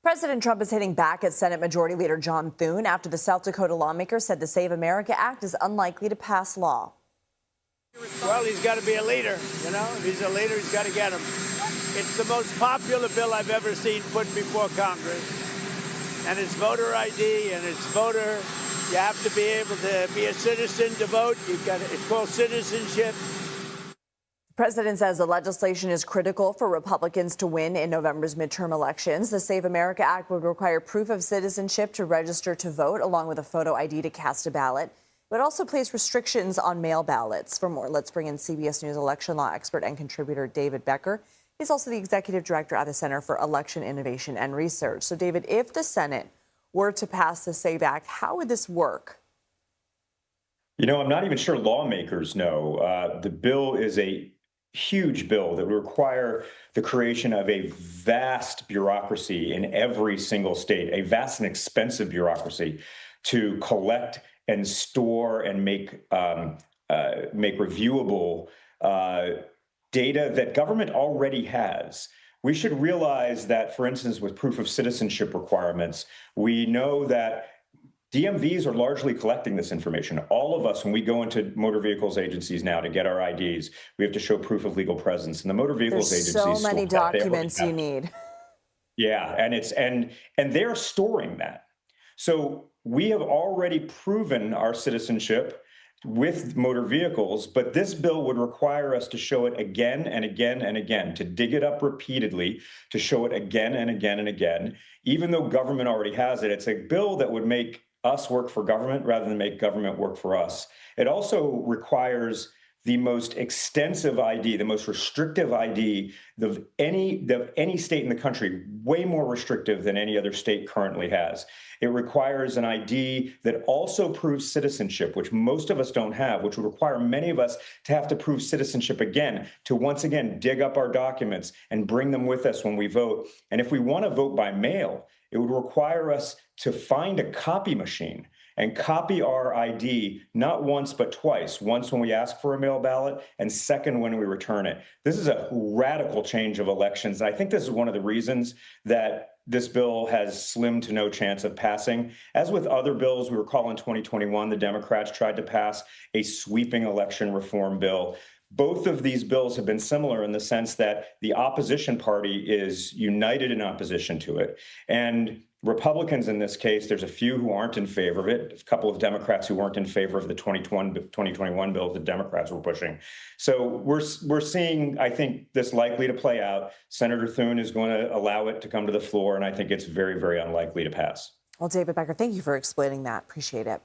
President Trump is hitting back at Senate Majority Leader John Thune after the South Dakota lawmaker said the Save America Act is unlikely to pass law. Well, he's got to be a leader, If he's a leader, he's got to get him. It's the most popular bill I've ever seen put before Congress. And it's voter ID and it's voter. You have to be able to be a citizen to vote. It's called citizenship. The president says the legislation is critical for Republicans to win in November's midterm elections. The Save America Act would require proof of citizenship to register to vote, along with a photo ID to cast a ballot. It would also place restrictions on mail ballots. For more, let's bring in CBS News election law expert and contributor David Becker. He's also the executive director at the Center for Election Innovation and Research. So, David, if the Senate were to pass the SAVE Act, how would this work? I'm not even sure lawmakers know. The bill is a huge bill that would require the creation of a vast bureaucracy in every single state, a vast and expensive bureaucracy to collect and store and make reviewable data that government already has. We should realize that, for instance, with proof of citizenship requirements, we know that DMVs are largely collecting this information. All of us, when we go into motor vehicles agencies now to get our IDs, we have to show proof of legal presence. And the motor vehicles agencies, so many documents you need. Yeah, and they're storing that. So we have already proven our citizenship with motor vehicles, but this bill would require us to show it again and again and again, to dig it up repeatedly, to show it again and again and again. Even though government already has it, it's a bill that would make us work for government rather than make government work for us. It also requires the most extensive ID, the most restrictive ID of any state in the country, way more restrictive than any other state currently has. It requires an ID that also proves citizenship, which most of us don't have, which would require many of us to have to prove citizenship again, to once again dig up our documents and bring them with us when we vote. And if we want to vote by mail, it would require us to find a copy machine and copy our ID not once but twice, once when we ask for a mail ballot and second when we return it. This is a radical change of elections. I think this is one of the reasons that this bill has slim to no chance of passing. As with other bills, we recall in 2021, the Democrats tried to pass a sweeping election reform bill. Both of these bills have been similar in the sense that the opposition party is united in opposition to it. And Republicans in this case, there's a few who aren't in favor of it, a couple of Democrats who weren't in favor of the 2021 bill that Democrats were pushing. So we're seeing, I think, this likely to play out. Senator Thune is going to allow it to come to the floor, and I think it's very, very unlikely to pass. Well, David Becker, thank you for explaining that. Appreciate it.